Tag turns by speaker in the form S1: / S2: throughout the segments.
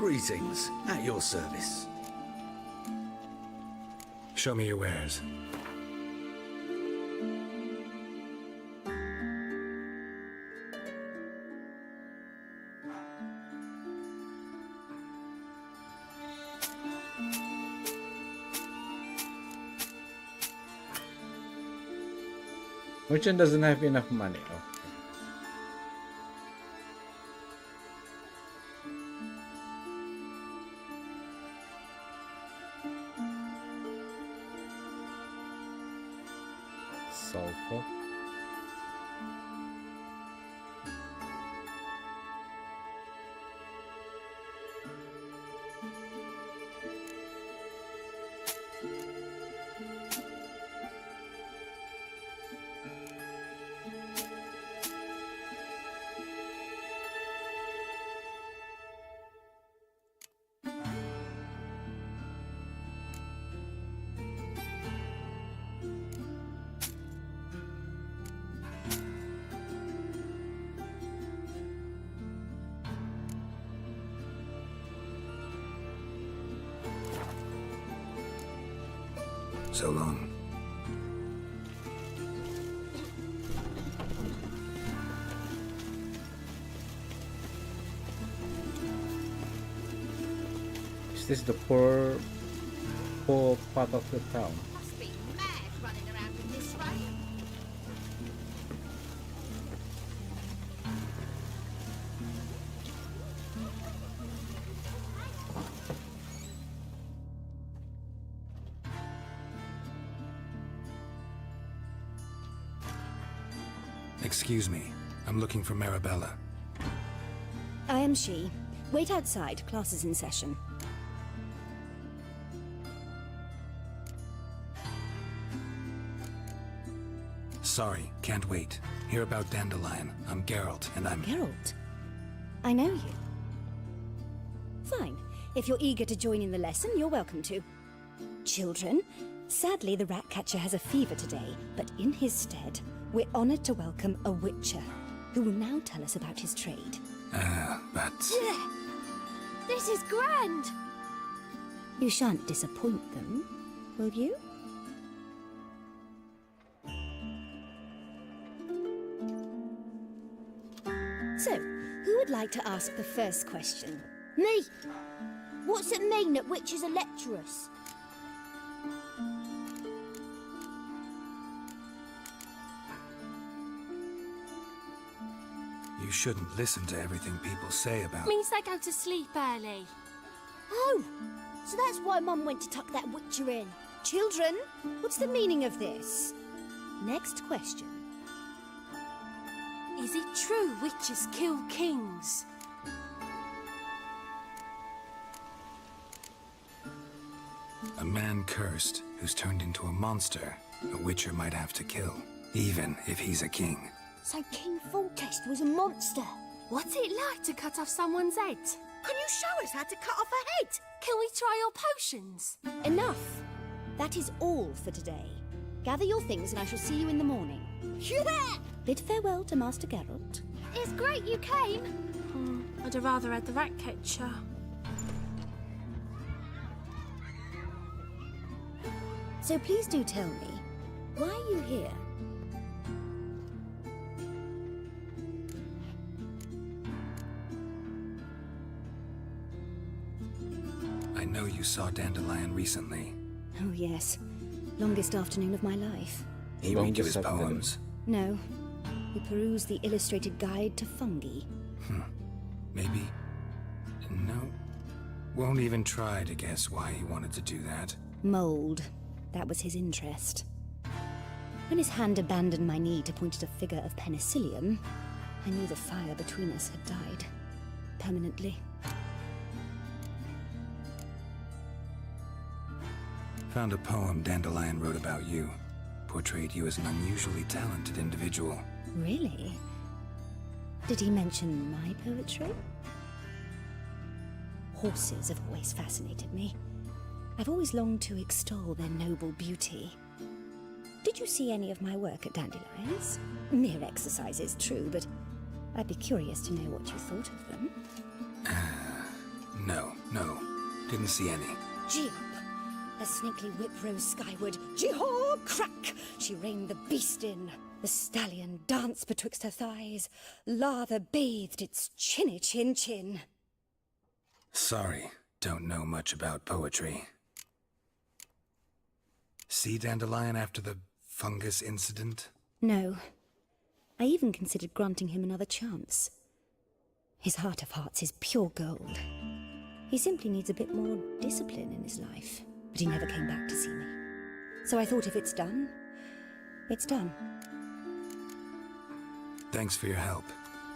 S1: Greetings, at your service.
S2: Show me your wares.
S3: Merchant doesn't have enough money. Oh. Sulfur.
S2: So long.
S3: Is this the poor part of the town?
S4: Must be mad running around in this rain.
S2: Excuse me. I'm looking for Marabella.
S5: I am she. Wait outside. Class is in session.
S2: Sorry, can't wait. Hear about Dandelion. I'm Geralt, and I'm...
S5: Geralt? I know you. Fine. If you're eager to join in the lesson, you're welcome to. Children, sadly the Ratcatcher has a fever today, but in his stead, we're honored to welcome a Witcher, who will now tell us about his trade.
S2: but...
S4: This is grand!
S5: You shan't disappoint them, will you? So, who would like to ask the first question?
S4: Me! What's it mean that witches are lecturers?
S2: You shouldn't listen to everything people say about...
S6: Means they go to sleep early.
S4: Oh! So that's why Mum went to tuck that witcher in.
S5: Children, what's the meaning of this? Next question.
S6: Is it true witches kill kings?
S2: A man cursed who's turned into a monster, a witcher might have to kill, even if he's a king.
S4: So King Foltest was a monster.
S6: What's it like to cut off someone's head?
S4: Can you show us how to cut off a head?
S6: Can we try your potions?
S5: Enough. That is all for today. Gather your things and I shall see you in the morning.
S4: Yeah!
S5: Bid farewell to Master Geralt.
S4: It's great you came.
S6: I'd have rather had the Ratcatcher.
S5: So please do tell me, why are you here?
S2: I know you saw Dandelion recently.
S5: Oh yes, longest afternoon of my life.
S2: He read you his poems.
S5: No, we perused the illustrated guide to fungi.
S2: Maybe... No. Won't even try to guess why he wanted to do that.
S5: Mold. That was his interest. When his hand abandoned my knee to point at a figure of penicillium, I knew the fire between us had died. Permanently.
S2: Found a poem Dandelion wrote about you. Portrayed you as an unusually talented individual.
S5: Really? Did he mention my poetry? Horses have always fascinated me. I've always longed to extol their noble beauty. Did you see any of my work at Dandelion's? Mere exercises, true, but I'd be curious to know what you thought of them.
S2: No. Didn't see any.
S5: Gee up! A snaky whip rose skyward. Gee-haw! Crack! She reined the beast in. The stallion danced betwixt her thighs. Lather bathed its chinny chin.
S2: Sorry, don't know much about poetry. Sea dandelion after the fungus incident?
S5: No. I even considered granting him another chance. His heart of hearts is pure gold. He simply needs a bit more discipline in his life. But he never came back to see me. So I thought if it's done, it's done.
S2: Thanks for your help.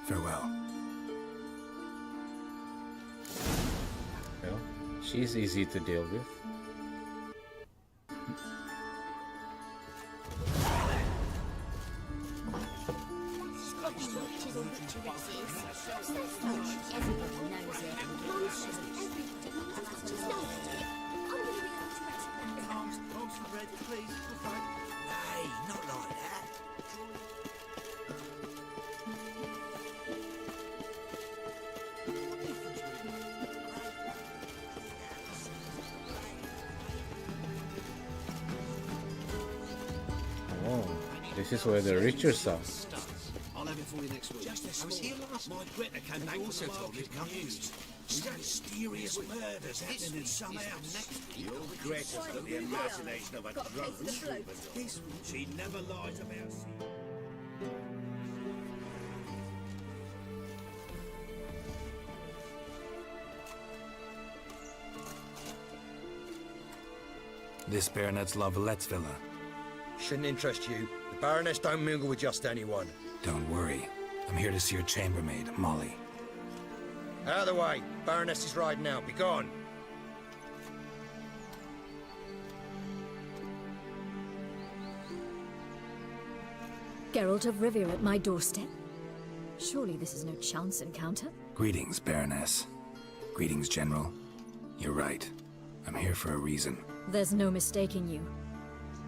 S2: Farewell.
S3: Well, she's easy to deal with.
S1: Hey, not like that.
S3: Oh, this is where the riches are.
S7: I'll have it for you next week. I was here last night. My Greta came back also told me news. There's mysterious murders happening in some house.
S1: Greta's got the impersonation of a drone. She never lies about
S2: This Baronet's Lavallette's villa.
S8: Shouldn't interest you. The Baroness don't mingle with just anyone.
S2: Don't worry. I'm here to see your chambermaid, Molly.
S8: Out of the way. Baroness is riding out. Be gone.
S9: Geralt of Rivia at my doorstep? Surely this is no chance encounter?
S2: Greetings, Baroness. Greetings, General. You're right. I'm here for a reason.
S9: There's no mistaking you.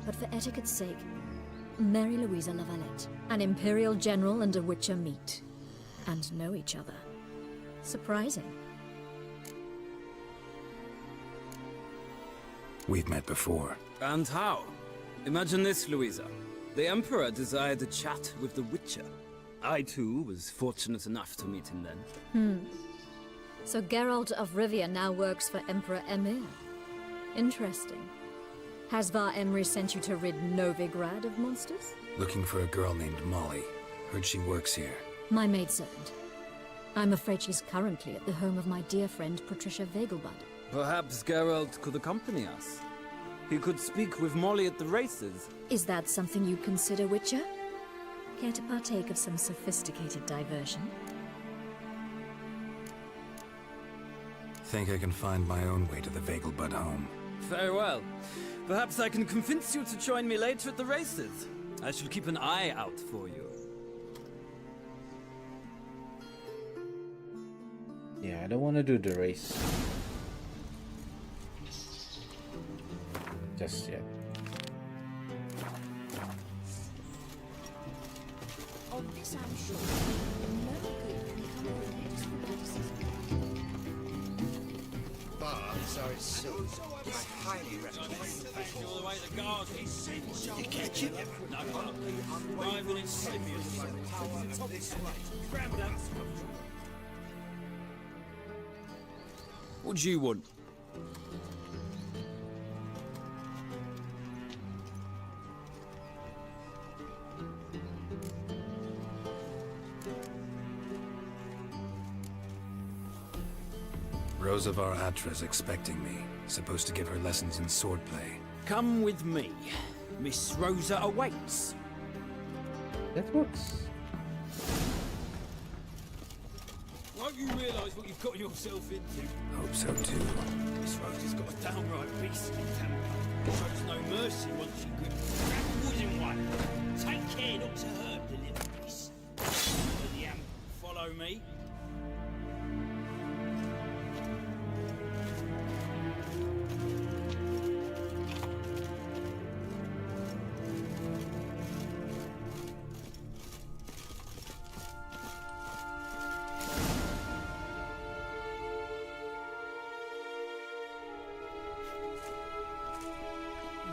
S9: But for etiquette's sake, Mary Louisa Lavalette, an Imperial General and a Witcher meet. And know each other. Surprising.
S2: We've met before.
S10: And how? Imagine this, Louisa. The Emperor desired a chat with the Witcher. I, too, was fortunate enough to meet him then.
S9: So Geralt of Rivia now works for Emperor Emir. Interesting. Has Var Emry sent you to rid Novigrad of monsters?
S2: Looking for a girl named Molly. Heard she works here.
S9: My maidservant. I'm afraid she's currently at the home of my dear friend Patricia Vegelbud.
S10: Perhaps Geralt could accompany us. He could speak with Molly at the races.
S9: Is that something you'd consider, Witcher? Care to partake of some sophisticated diversion?
S2: Think I can find my own way to the Vegelbud home.
S10: Very well. Perhaps I can convince you to join me later at the races. I shall keep an eye out for you.
S3: Yeah, I don't want to do the race just yet.
S4: On this I'm sure. No good can come of it from criticism.
S7: But, so it's I highly recommend. You catch him?
S10: What do you want?
S2: Rosa var Atra's expecting me. Supposed to give her lessons in swordplay.
S10: Come with me. Miss Rosa awaits.
S3: That works.
S10: Won't you realise what you've got yourself into?
S2: Hope so too.
S10: Miss Rosa's got a downright beastly temper. Shows no mercy once she grips the wooden one. Take care not to hurt the little beast. Follow me.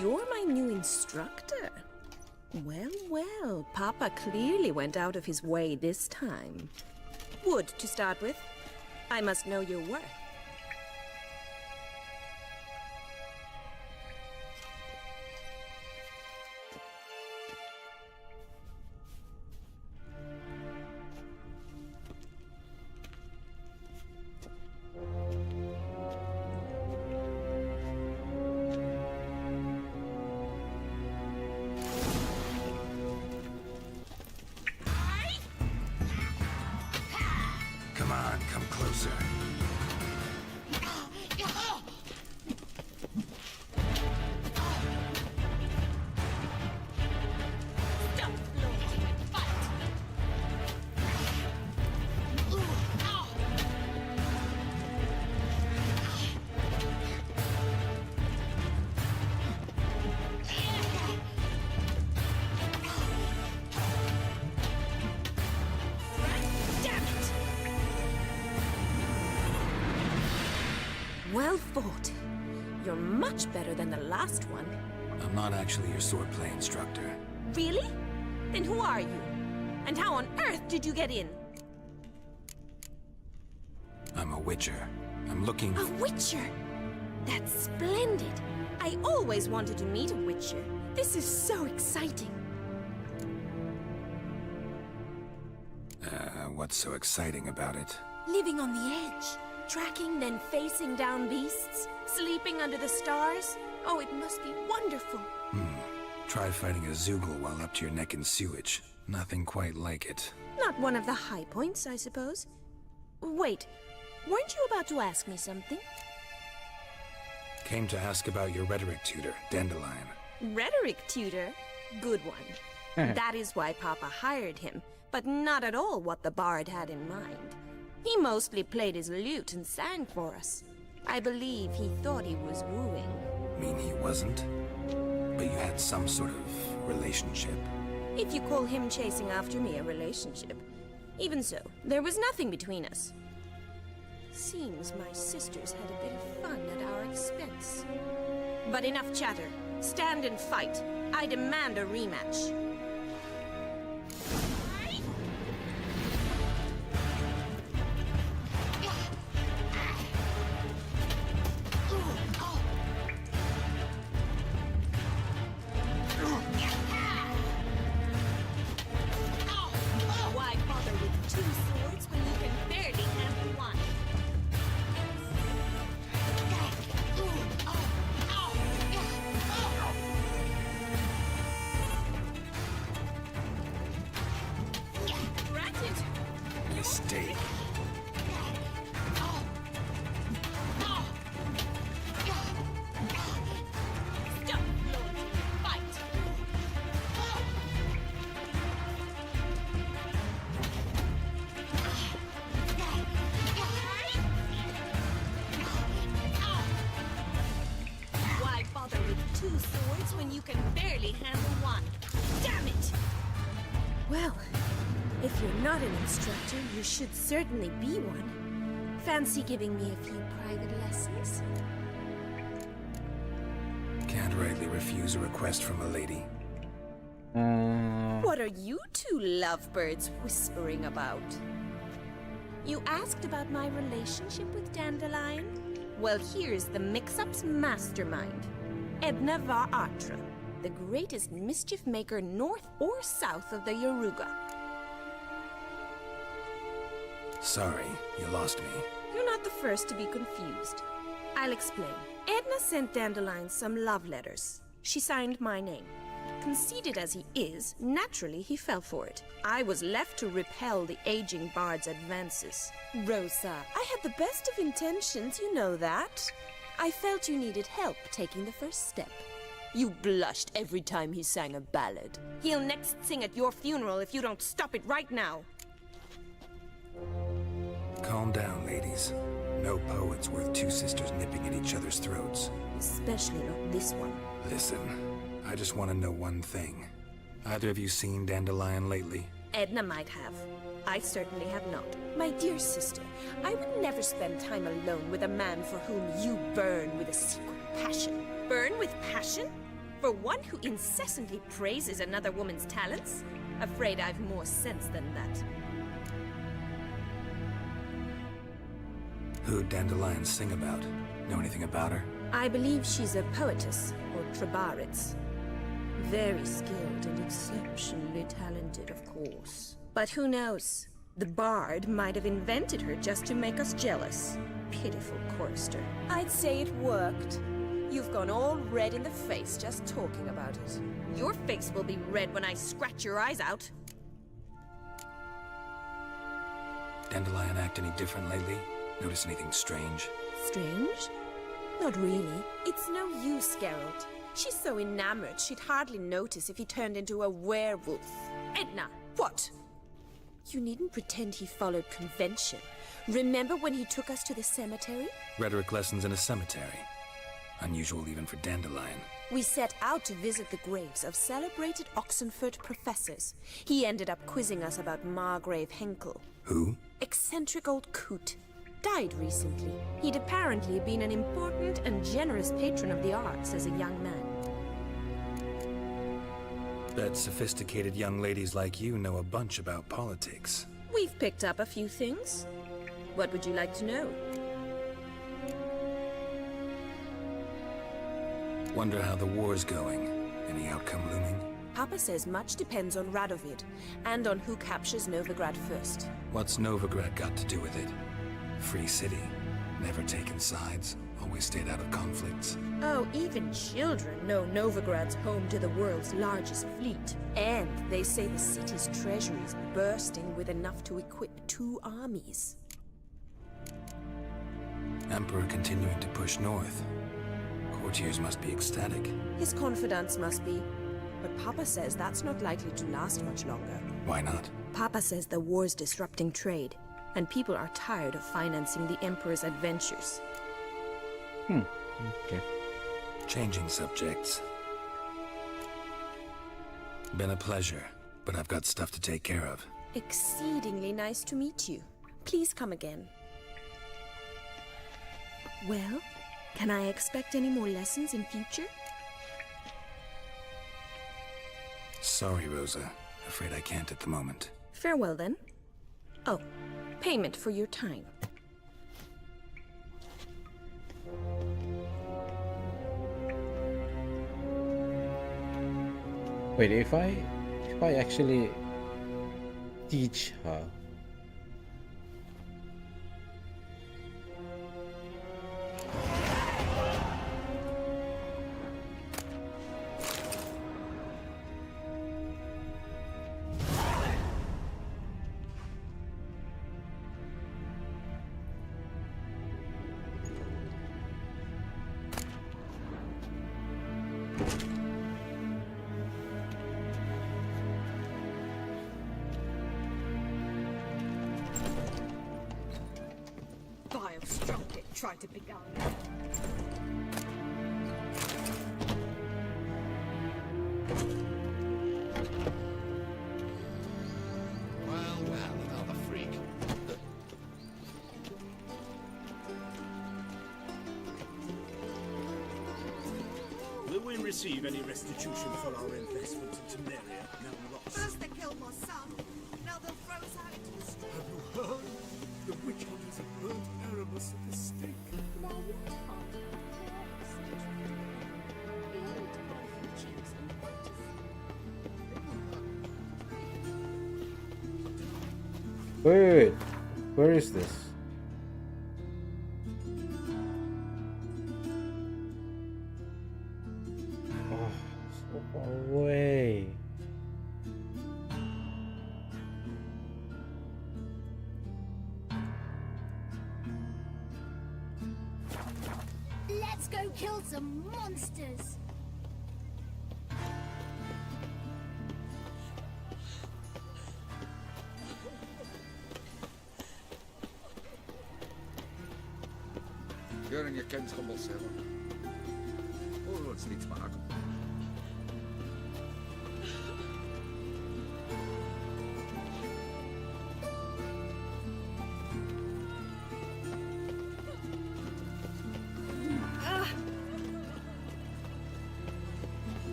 S11: you're my new instructor. Well, well, Papa clearly went out of his way this time. Wood, to start with. I must know your worth.
S2: Come on, come closer.
S11: Well fought. You're much better than the last one.
S2: I'm not actually your swordplay instructor.
S11: Really? Then who are you? And how on earth did you get in?
S2: I'm a witcher. I'm looking...
S11: A witcher? That's splendid. I always wanted to meet a witcher. This is so exciting.
S2: What's so exciting about it?
S11: Living on the edge. Tracking, then facing down beasts. Sleeping under the stars. Oh, it must be wonderful.
S2: Try fighting a Zoogle while up to your neck in sewage. Nothing quite like it.
S11: Not one of the high points, I suppose. Wait, weren't you about to ask me something?
S2: Came to ask about your rhetoric tutor, Dandelion.
S11: Rhetoric tutor? Good one. That is why Papa hired him, but not at all what the bard had in mind. He mostly played his lute and sang for us. I believe he thought he was wooing.
S2: Mean he wasn't? But you had some sort of relationship.
S11: If you call him chasing after me a relationship. Even so, there was nothing between us. Seems my sisters had a bit of fun at our expense. But enough chatter. Stand and fight. I demand a rematch. Why bother with two swords when you can barely handle one? Granted.
S2: Mistake.
S11: Stop, Lord. Fight. Why bother with two swords when you can barely handle one? Damn it! Well, if you're not an instructor, you should certainly be one. Fancy giving me a few private lessons?
S2: Can't rightly refuse a request from a lady.
S11: What are you two lovebirds whispering about? You asked about my relationship with Dandelion? Well, here's the mix-up's mastermind. Edna var Atra, the greatest mischief maker north or south of the Yaruga.
S2: Sorry, you lost me.
S11: You're not the first to be confused. I'll explain. Edna sent Dandelion some love letters. She signed my name. Conceited as he is, naturally he fell for it. I was left to repel the aging bard's advances. Rosa, I had the best of intentions, you know that. I felt you needed help taking the first step. You blushed every time he sang a ballad. He'll next sing at your funeral if you don't stop it right now.
S2: Calm down, ladies. No poet's worth two sisters nipping at each other's throats.
S11: Especially not this one.
S2: Listen, I just want to know one thing. Either of you seen Dandelion lately?
S11: Edna might have. I certainly have not. My dear sister, I would never spend time alone with a man for whom you burn with a secret passion. Burn with passion? For one who incessantly praises another woman's talents? Afraid I've more sense than that.
S2: Who'd dandelions sing about? Know anything about her?
S11: I believe she's a poetess, or trabaritz. Very skilled and exceptionally talented, of course. But who knows? The bard might have invented her just to make us jealous. Pitiful chorister.
S12: I'd say it worked. You've gone all red in the face just talking about it.
S11: Your face will be red when I scratch your eyes out.
S2: Dandelion act any different lately? Notice anything strange?
S11: Strange? Not really. It's no use, Geralt. She's so enamored she'd hardly notice if he turned into a werewolf. Edna!
S12: What?
S11: You needn't pretend he followed convention. Remember when he took us to the cemetery?
S2: Rhetoric lessons in a cemetery. Unusual even for Dandelion.
S11: We set out to visit the graves of celebrated Oxenford professors. He ended up quizzing us about Margrave Henkel.
S2: Who?
S11: Eccentric old coot. Died recently. He'd apparently been an important and generous patron of the arts as a young man.
S2: Bet sophisticated young ladies like you know a bunch about politics.
S11: We've picked up a few things. What would you like to know?
S2: Wonder how the war's going. Any outcome looming?
S11: Papa says much depends on Radovid, and on who captures Novigrad first.
S2: What's Novigrad got to do with it? Free city. Never taken sides. Always stayed out of conflicts.
S11: Oh, even children know Novigrad's home to the world's largest fleet. And they say the city's treasury is bursting with enough to equip 2 armies.
S2: Emperor continuing to push north. Courtiers must be ecstatic.
S11: His confidants must be. But Papa says that's not likely to last much longer.
S2: Why not?
S11: Papa says the war's disrupting trade, and people are tired of financing the Emperor's adventures.
S3: Okay.
S2: Changing subjects. Been a pleasure, but I've got stuff to take care of.
S11: Exceedingly nice to meet you. Please come again. Well, can I expect any more lessons in future?
S2: Sorry, Rosa. Afraid I can't at the moment.
S11: Farewell, then. Oh, payment for your time.
S3: Wait, if I actually teach her.
S4: Vile strumpet tried to beguile me.
S7: Well, another freak.
S1: Will we receive any restitution for our investment in Temeria now lost?
S13: First they killed my son, now they'll throw us out into the street.
S1: Have you heard? The witch hunters have burnt Erebus at the stake.
S4: Now what are the purpose? The only time you choose and
S3: Wait. Where is this? Oh, so far away.
S4: Let's go kill some monsters!
S7: You're in your kind's humble servant. All roads lead to Mahakam.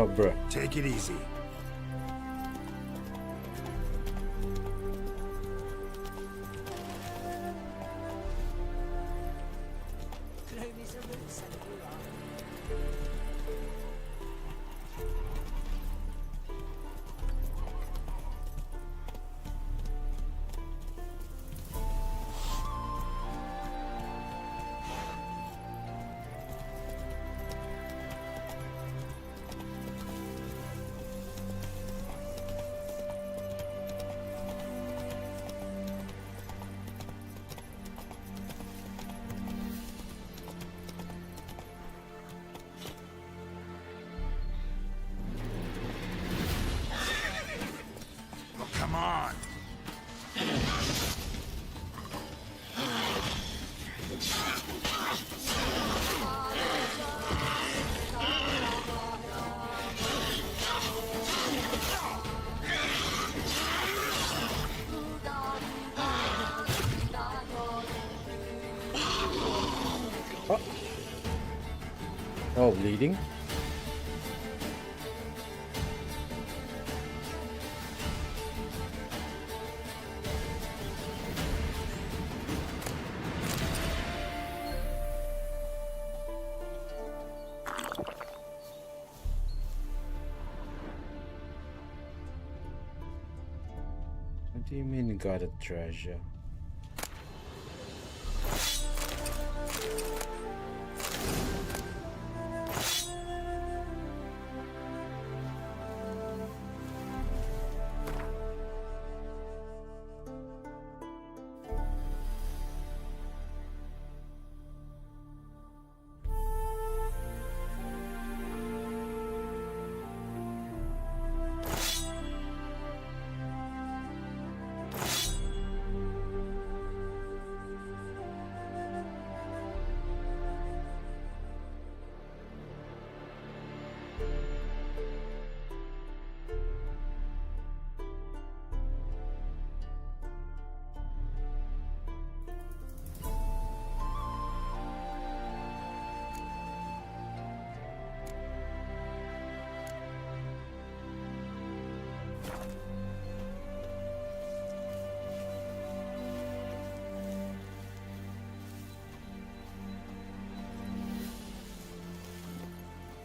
S3: Cobra.
S2: Take it easy.
S13: Gloomy Zerusa, you are.
S2: Oh, come on.
S3: Oh, bleeding. What do you mean you got a treasure?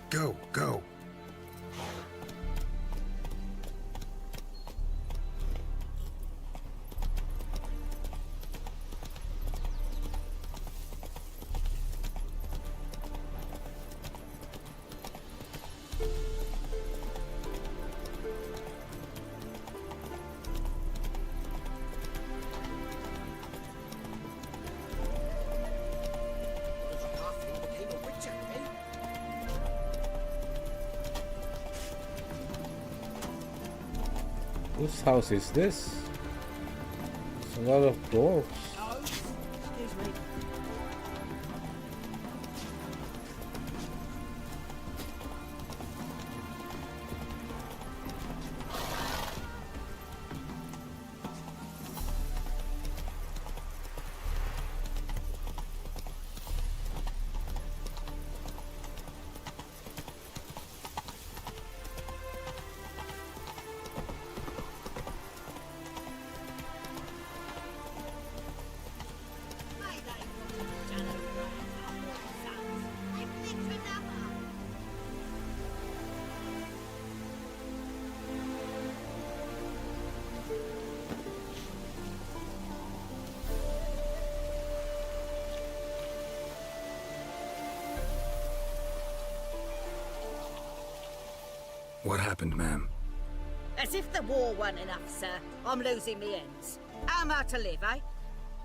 S2: Go, go.
S3: Whose house is this? There's a lot of doors.
S13: Excuse me.
S2: What happened, ma'am?
S13: As if the war weren't enough, sir. I'm losing me ends. How am I to live, eh?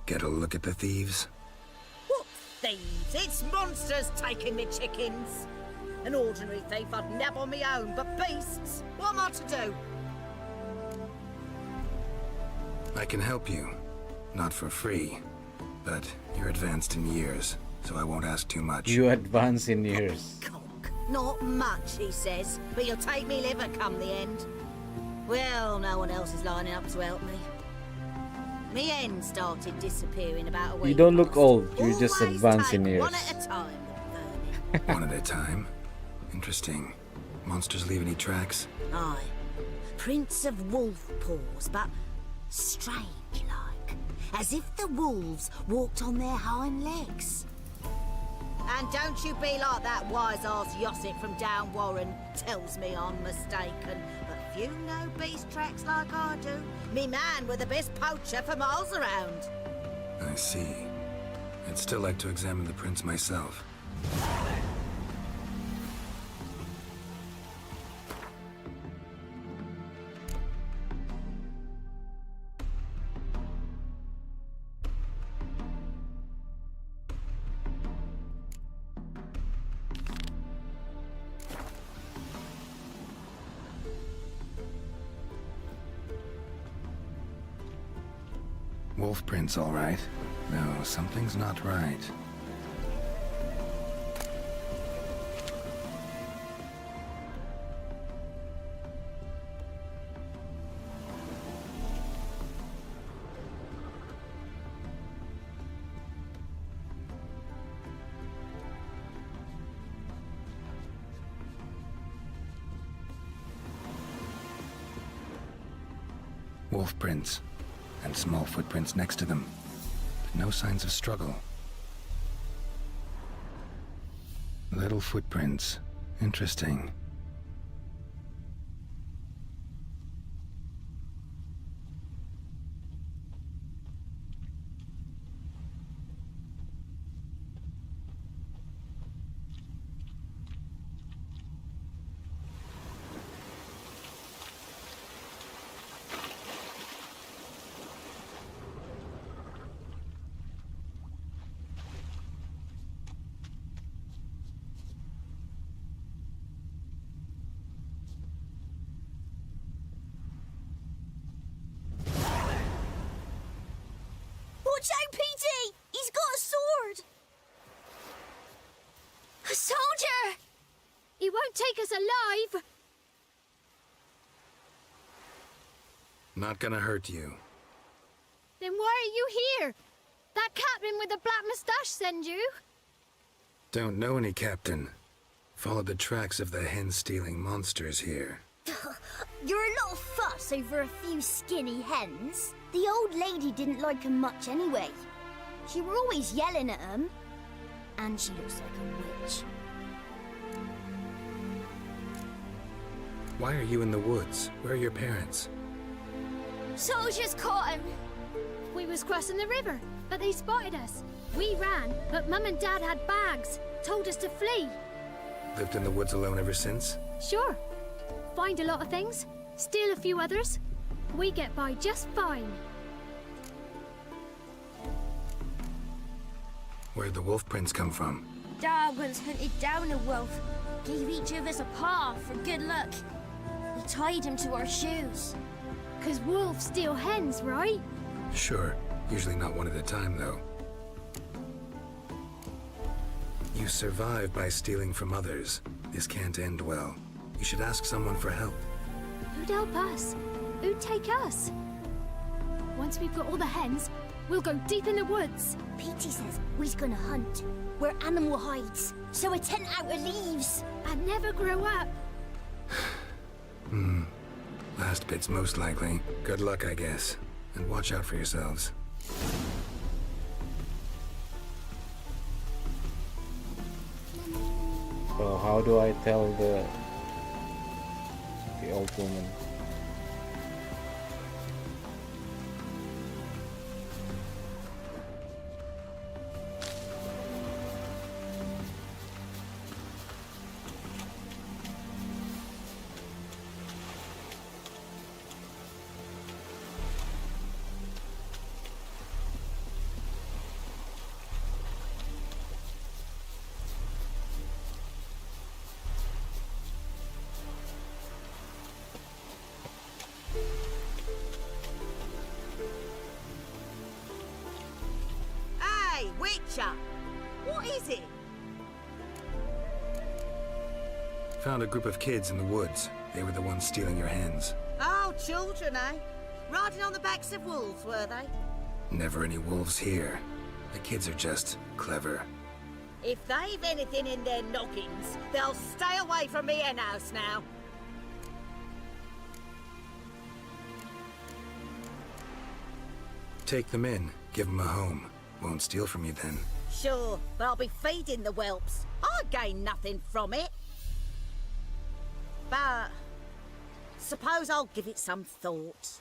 S2: Get a look at the thieves?
S13: What thieves? It's monsters taking me chickens. An ordinary thief I'd nab on my own, but beasts? What am I to do?
S2: I can help you. Not for free. But you're advanced in years, so I won't ask too much.
S3: You advance in years.
S13: Not much, he says, but you'll take me liver come the end. Well, no one else is lining up to help me. Me end started disappearing about a week.
S3: You don't look
S13: past.
S3: old, you just
S13: Always
S3: advance in
S13: take
S3: years.
S13: one at a time, Vernon.
S2: One at a time? Interesting. Monsters leave any tracks?
S13: Aye. Prints of wolf paws, but strange-like. As if the wolves walked on their hind legs. And don't you be like that wise-ass Yossit from down Warren tells me I'm mistaken. But few know beast tracks like I do. Me man were the best poacher for miles around.
S2: I see. I'd still like to examine the prints myself. Wolf prints, all right. No, something's not right. Wolf prints. And small footprints next to them. But no signs of struggle. Little footprints. Interesting.
S14: Watch out, Petey! He's got a sword!
S6: A soldier! He won't take us alive!
S2: Not gonna hurt you.
S6: Then why are you here? That captain with the black moustache send you?
S2: Don't know any captain. Followed the tracks of the hen-stealing monsters here.
S14: You're a lot of fuss over a few skinny hens. The old lady didn't like 'em much anyway. She were always yelling at 'em. And she looks like a witch.
S2: Why are you in the woods? Where are your parents?
S6: Soldiers caught him. We was crossing the river, but they spotted us. We ran, but Mum and Dad had bags. Told us to flee.
S2: Lived in the woods alone ever since?
S6: Sure. Find a lot of things, steal a few others. We get by just fine.
S2: Where'd the wolf prints come from?
S14: Dad once hunted down a wolf. Gave each of us a paw for good luck. We tied him to our shoes.
S6: 'Cause wolves steal hens, right?
S2: Sure. Usually not one at a time, though. You survive by stealing from others. This can't end well. You should ask someone for help.
S6: Who'd help us? Who'd take us? Once we've got all the hens, we'll go deep in the woods.
S14: Petey says we's gonna hunt. We're animal hides, so a tent out of leaves.
S6: And never grow up.
S2: Last bit's most likely. Good luck, I guess. And watch out for yourselves.
S3: So how do I tell the old woman?
S13: Witcher! What is it?
S2: Found a group of kids in the woods. They were the ones stealing your hens.
S13: Oh, children, eh? Riding on the backs of wolves, were they?
S2: Never any wolves here. The kids are just clever.
S13: If they've anything in their noggins, they'll stay away from me hen house now.
S2: Take them in. Give them a home. Won't steal from you then.
S13: Sure, but I'll be feeding the whelps. I gain nothing from it. But suppose I'll give it some thought.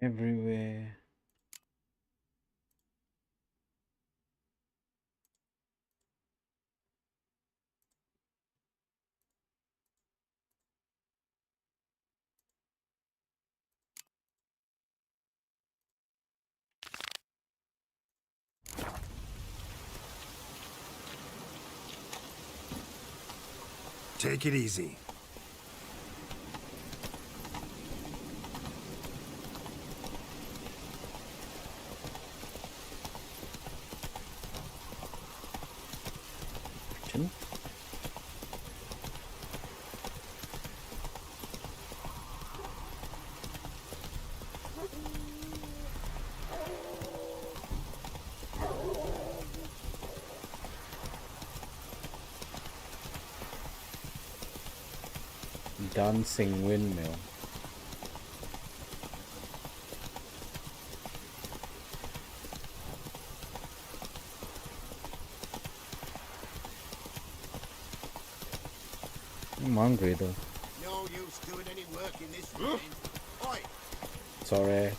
S3: Everywhere.
S2: Take it easy.
S3: Dancing windmill. I'm hungry though.
S1: No use doing any work in this rain. Oi!
S3: Sorry.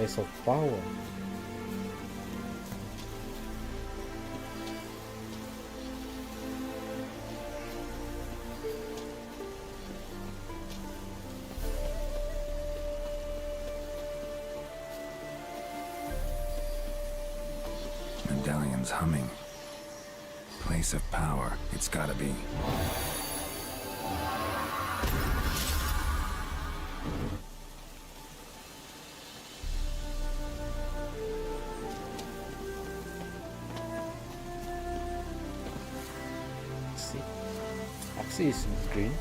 S3: Place of power.
S2: Medallion's humming. Place of power. It's gotta be.
S3: Axis is green.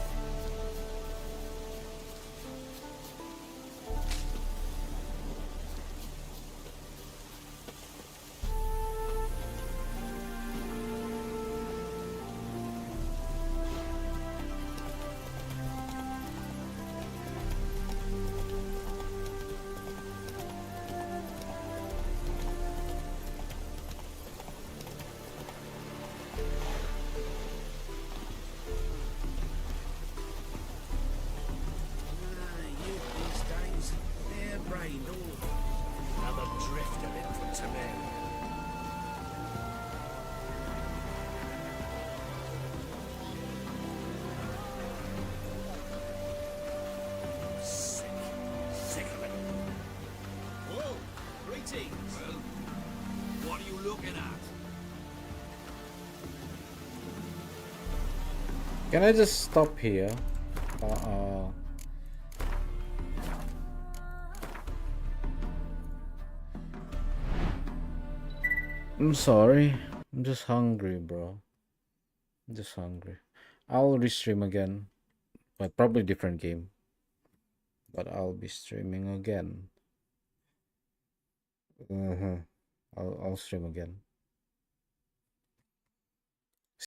S1: What are you looking at?
S3: Can I just stop here? I'm sorry. I'm just hungry, bro. I'm just hungry. I'll restream again, but probably different game. but I'll be streaming again. I'll stream again.